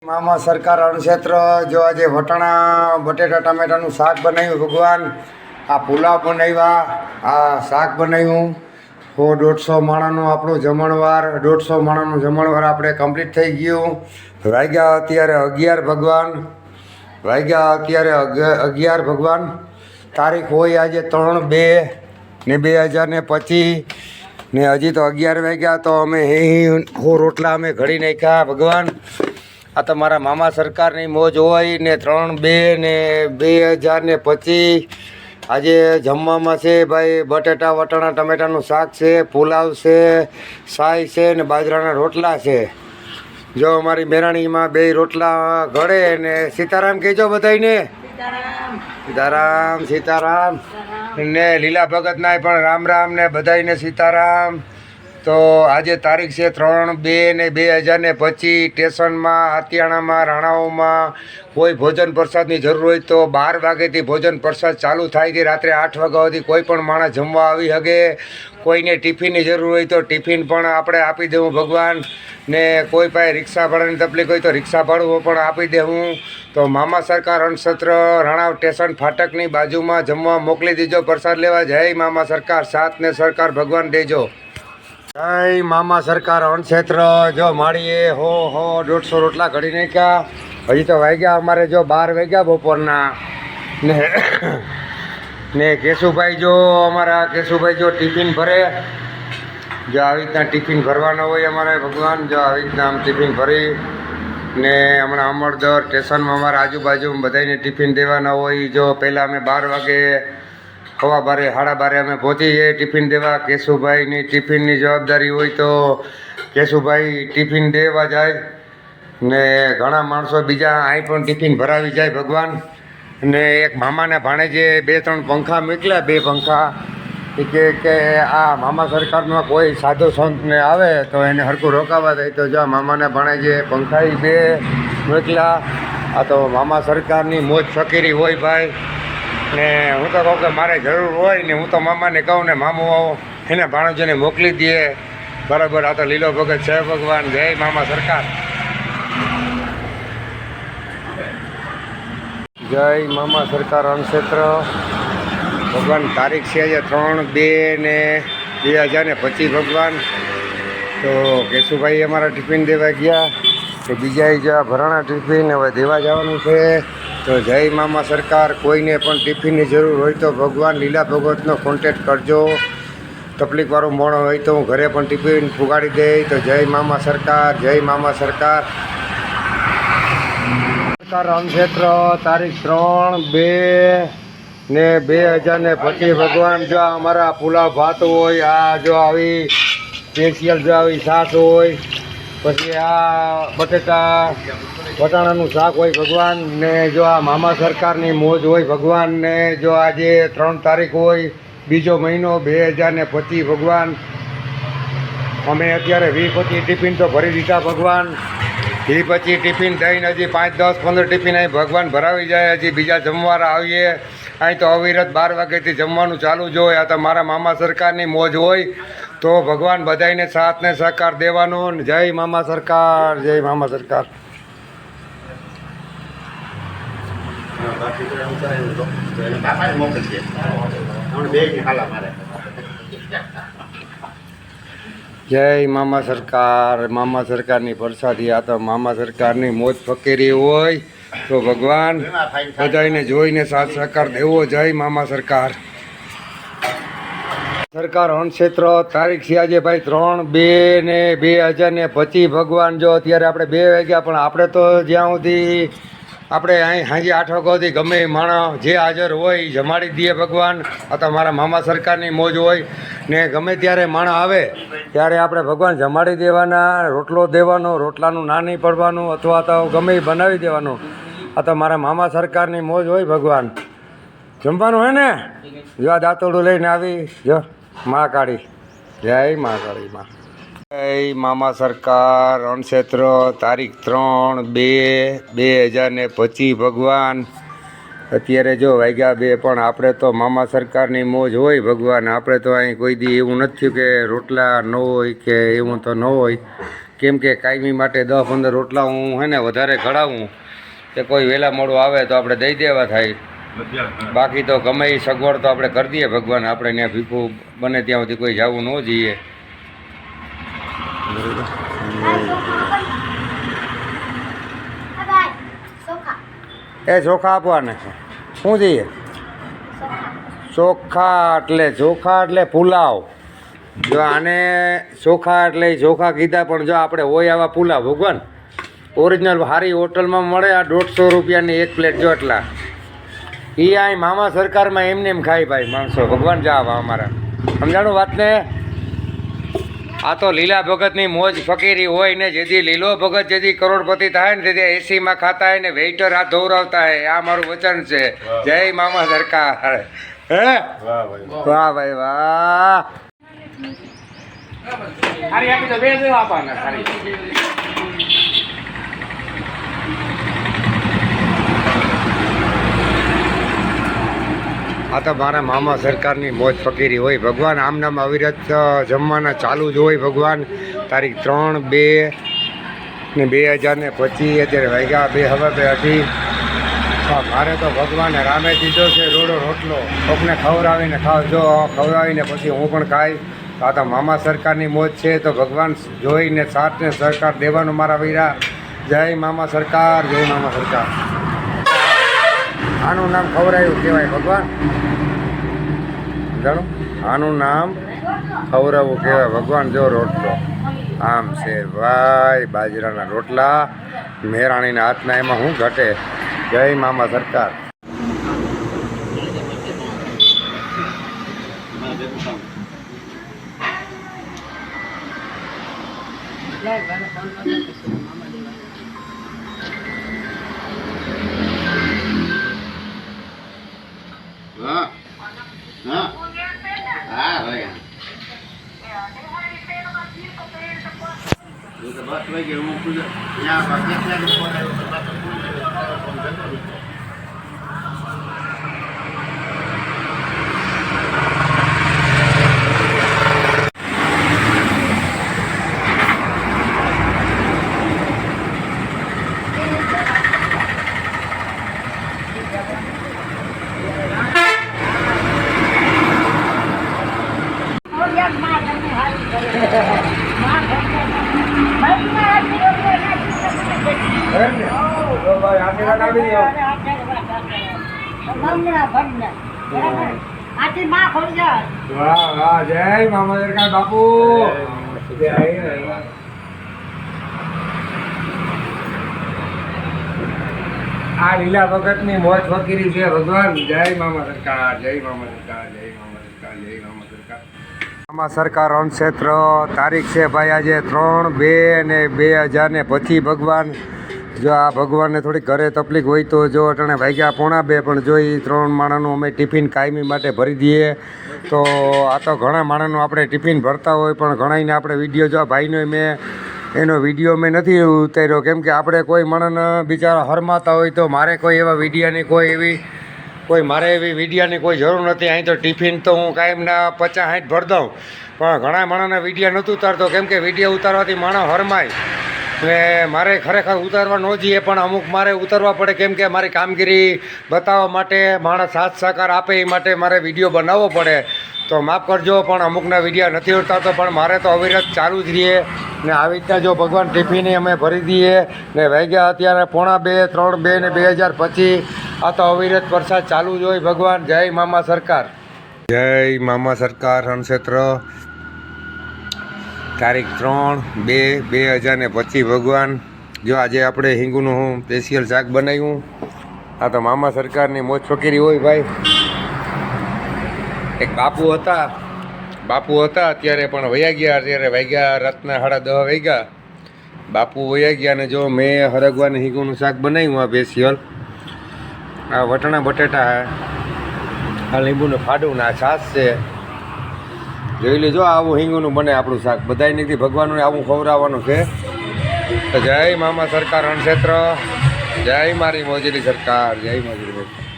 મામા સરકાર અણક્ષેત્ર જો આજે વટાણા બટેટા ટામેટાનું શાક બનાવ્યું ભગવાન, આ પુલાવ બનાવ્યા, આ શાક બનાવ્યું. 150 માણસનું આપણું જમણવાર, 150 માણસનું જમણવાર આપણે કમ્પ્લીટ થઈ ગયું. વાગ્યા અત્યારે 11 ભગવાન, વાગ્યા અત્યારે 11 ભગવાન. તારીખ હોય આજે 3/2/2025 ને હજી તો 11 વાગ્યા તો અમે રોટલા અમે ઘડી નાખ્યા ભગવાન. આ તો મારા મામા સરકારની મોજ હોય ને 3/2/2025 આજે જમવામાં છે ભાઈ બટેટા વટાણા ટમેટાનું શાક છે, પુલાવ છે, સાય છે ને બાજરાના રોટલા છે. જો અમારી મેરાણીમાં 2 રોટલા ઘડે ને સીતારામ કહેજો બધાને. સીતારામ સીતારામ ને લીલા ભગતના પણ રામ રામ ને બધાને સીતારામ. તો આજે તારીખ છે 3/2/2025. સ્ટેશનમાં આતિયાણામાં રાણાઓમાં કોઈ ભોજન પ્રસાદની જરૂર હોય તો 12 વાગ્યાથી ભોજન પ્રસાદ ચાલુ થાય છે. રાત્રે 8 વાગ્યા સુધી કોઈ પણ માણસ જમવા આવી શકે. કોઈને ટિફિનની જરૂર હોય તો ટિફિન પણ આપણે આપી દેવું ભગવાન. ને કોઈ પાસે રિક્ષા ભાડાની તકલીફ હોય તો રિક્ષા ભાડું પણ આપી દેવું. તો મામા સરકાર અણક્ષેત્ર રાણાવ સ્ટેશન ફાટકની બાજુમાં જમવા મોકલી દેજો પ્રસાદ લેવા. જય મામા સરકાર, સાથને સરકાર ભગવાન દેજો. જય મામા સરકાર અણક્ષેત્ર. જો માળીએ 150 રોટલા ઘડી નાખ્યા. હજી તો વાગ્યા અમારે જો 12 વાગ્યા બપોરના. ને કેશુભાઈ જો અમારા કેશુભાઈ જો ટિફિન ભરે. જો આવી રીતના ટિફિન ભરવાના હોય અમારે ભગવાન. જો આવી રીતના આમ ટિફિન ભરી ને હમણાં અમરદર સ્ટેશનમાં અમારા આજુબાજુ બધાને ટિફિન દેવાના હોય. જો પહેલાં અમે 12 વાગે 12:15 12:30 અમે પહોંચી જઈએ ટિફિન દેવા. કેશુભાઈની ટિફિનની જવાબદારી હોય તો કેશુભાઈ ટિફિન દેવા જાય. ને ઘણા માણસો બીજા અહીં પણ ટિફિન ભરાવી જાય ભગવાન. ને એક મામાને ભાણેજે 2-3 પંખા મોકલ્યા, 2 પંખા. કે આ મામા સરકારમાં કોઈ સાધુ સંતને આવે તો એને હરખું રોકાવા દે. તો જો મામાને ભાણેજે પંખા 2 મોકલ્યા. આ તો મામા સરકારની મોજ ફકીરી હોય ભાઈ. ને હું તો કહું કે મારે જરૂર હોય ને હું તો મામાને કહું ને મામું આવો એને ભાણેજોને મોકલી દે બરાબર. આ તો લીલો ભગત છે ભગવાન. જય મામા સરકાર. જય મામા સરકાર અણક્ષેત્ર ભગવાન. તારીખ છે આજે 3/2/2025 ભગવાન. તો કેશુભાઈ અમારા ટિફિન દેવા ગયા. તો બીજા જ્યાં ભરાણા ટિફિન હવે દેવા જવાનું છે. તો જય મામા સરકાર. કોઈને પણ ટિફિનની જરૂર હોય તો ભગવાન લીલા ભગવતનો કોન્ટેક્ટ કરજો. તકલીફવાળું મોણો હોય તો હું ઘરે પણ ટિફિન ફુગાડી દે. તો જય મામા સરકાર, જય મામા સરકાર. સરકાર અણક્ષેત્ર તારીખ 3/2/2025 ભગવાન. જો અમારા પુલાવ ભાત હોય, આ જો આવી સ્પેશિયલ જો આવી છાશ હોય, પછી આ બટેટા વટાણાનું શાક હોય ભગવાન. ને જો આ મામા સરકારની મોજ હોય ભગવાન. ને જો આજે 3 તારીખ હોય 2જો મહિનો 2025 ભગવાન. અમે અત્યારે 20-25 ટિફિન તો ભરી દીધા ભગવાન. 20-25 ટિફિન દઈને હજી 5-10-15 ટિફિન અહીં ભગવાન ભરાવી જાય. હજી બીજા જમવાના આવીએ. અહીં તો અવિરત 12 વાગ્યાથી જમવાનું ચાલુ જ હોય. આ તો મારા મામા સરકારની મોજ હોય. તો ભગવાન બધાને સાથને સહકાર દેવાનો. જય મામા સરકાર, જય મામા સરકાર. જય મામા સરકાર. મામા સરકારની પ્રસાદી. આ તો મામા સરકારની મોજ ફકીરી હોય. તો ભગવાન બધાને જોઈને સાથ સહકાર દેવો. જય મામા સરકાર. સરકાર અણક્ષેત્ર તારીખ છે આજે ભાઈ 3/2/2025 ભગવાન. જો અત્યારે આપણે 2 વાગ્યા પણ આપણે તો જ્યાં સુધી આપણે અહીં સાંજે 8 વાગ્યા સુધી ગમે એ માણસ જે હાજર હોય જમાડી દઈએ ભગવાન. આ તો મારા મામા સરકારની મોજ હોય. ને ગમે ત્યારે માણસ આવે ત્યારે આપણે ભગવાન જમાડી દેવાના, રોટલો દેવાનો, રોટલાનું ના નહીં પડવાનું અથવા તો ગમે એ બનાવી દેવાનું. આ તો મારા મામા સરકારની મોજ હોય ભગવાન. જમવાનું હોય ને જો આ દાંતોડું લઈને આવી જો મા કાળી. જય મા કાળી માં. જય મામા સરકાર અણક્ષેત્ર તારીખ 3/2/2025 ભગવાન. અત્યારે જો વાગ્યા 2 પણ આપણે તો મામા સરકારની મોજ હોય ભગવાન. આપણે તો અહીં કોઈ દી એવું નથી કે રોટલા ન હોય કે એવું તો ન હોય. કેમ કે કાયમી માટે 10-15 રોટલા હું હે ને વધારે ઘડાવું કે કોઈ વહેલા મોડું આવે તો આપણે દઈ દેવા થાય. બાકી તો ગમે એ સગવડ તો આપણે કરી દઈએ ભગવાન. આપણે ત્યાં ભીખું બને ત્યાં સુધી કોઈ જવું ન જઈએ. એ ચોખા આપવાને શું જઈએ? ચોખા એટલે પુલાવ. જો આને ચોખા એટલે ચોખા કીધા, પણ જો આપણે હોય આવા પુલાવ ભગવાન ઓરિજિનલ સારી હોટલમાં મળે. આ 150 રૂપિયાની એક પ્લેટ જો એટલા. એ આ મામા સરકારમાં એમને એમ ખાય ભાઈ માણસો. ભગવાન જા અમારા સમજાણું વાતને. આ તો લીલા ભગતની મોજ ફકીરી હોય ને. જેથી લીલો ભગત જેથી કરોડપતિ થાય ને તેથી એસીમાં ખાતા હોય ને વેઇટર હાથ ધોવરાવતા હોય. આ મારું વચન છે. જય મામા સરકાર. હે વાહ ભાઈ વાહ. સારી આપી તો બે દેવા આપવાના સારી. આ તો મારા મામા સરકારની મોજ ફકીરી હોય ભગવાન. આમ નામ અવિરત જમવાના ચાલુ જ હોય ભગવાન. તારીખ 3, 2 ને 2025 અત્યારે વાગ્યા 2 હવે 2:30. મારે તો ભગવાને રામે દીધો છે રોડો રોટલો. કોકને ખવડાવીને ખવડાવીને પછી હું પણ ખાઈ. આ તો મામા સરકારની મોજ છે. તો ભગવાન જોઈને સાથને સરકાર દેવાનું મારા વીરા. જય મામા સરકાર, જય મામા સરકાર. આનું નામ ખવડાવ્યું કહેવાય ભગવાન. જાણો આનું નામ ખવડાવવું કહેવાય ભગવાન. જો રોટલો આમ છે ભાઈ, બાજરાના રોટલા મેરાણીના હાથના. એમાં શું ઘટે? જય મામા સરકાર. વાહ જય મામા સરકાર બાપુ. આ લીલા ભગતની મોજ ફકીરી છે ભગવાન. જય મામા સરકાર, જય મામા સરકાર, જય મામા સરકાર, જય મામા સરકાર. મામા સરકાર અનક્ષેત્ર તારીખ છે ભાઈ આજે 3, 2 ને 2025 ભગવાન. જો આ ભગવાનને થોડી ઘરે તકલીફ હોય તો જો અટાણે વાગ્યા 1:45 પણ જો એ 3 માણસનું અમે ટિફિન કાયમી માટે ભરી દઈએ. તો આ તો ઘણા માણસનું આપણે ટિફિન ભરતા હોય પણ ઘણાઈને આપણે વિડીયો જો ભાઈનો એનો વિડીયો મેં નથી ઉતાર્યો. કેમ કે આપણે કોઈ માણસને બિચારા હરમાતા હોય તો મારે કોઈ એવા વિડીયાની એવી વિડીયાની કોઈ જરૂર નથી. અહીં તો ટિફિન તો હું કાયમના 50-60 ભર દઉં. પણ ઘણા માણસના વિડીયા નહોતું ઉતારતો. કેમ કે વિડીયો ઉતારવાથી માણસ હરમાય ને મારે ખરેખર ઉતારવા ન જઈએ પણ અમુક મારે ઉતારવા પડે. કેમ કે મારી કામગીરી બતાવવા માટે માણસ સાથ સહકાર આપે એ માટે મારે વિડીયો બનાવવો પડે. તો માફ કરજો પણ અમુકના વિડીયો નથી ઉતારતો. પણ મારે તો અવિરત ચાલુ જ રહીએ ને આવી રીતના જો ભગવાન ટિફિને અમે ભરી દઈએ ને વાગ્યા અત્યારે 1:45, 3, 2 ને 2025. આ તો અવિરત વરસાદ ચાલુ જ હોય ભગવાન. જય મામા સરકાર, જય મામા સરકાર અનક્ષેત્ર તારીખ 3, 2, 2025 ભગવાન. જો આજે આપણે હિંગુનું સ્પેશિયલ શાક બનાવ્યું. આ તો મામા સરકારની મોજ ફકીરી હોય ભાઈ. એક બાપુ હતા અત્યારે પણ વયા ગયા. અત્યારે વાગ્યા રાતના 10:30 વાગ્યા. બાપુ વયા ગયા ને જો મેં હરગવાને હિંગુનું શાક બનાવ્યું. આ સ્પેશિયલ આ વટાણા બટેટા હે, આ લીંબુનું ફાડું ને આ છાશ છે. જોઈ લેજો આવું હિંગુનું બને આપણું શાક. બધાય નથી ભગવાનને આવું ખવડાવવાનું છે. તો જય મામા સરકાર અનક્ષેત્ર, જય મારી મોજરી સરકાર, જય મોજરી સરકાર.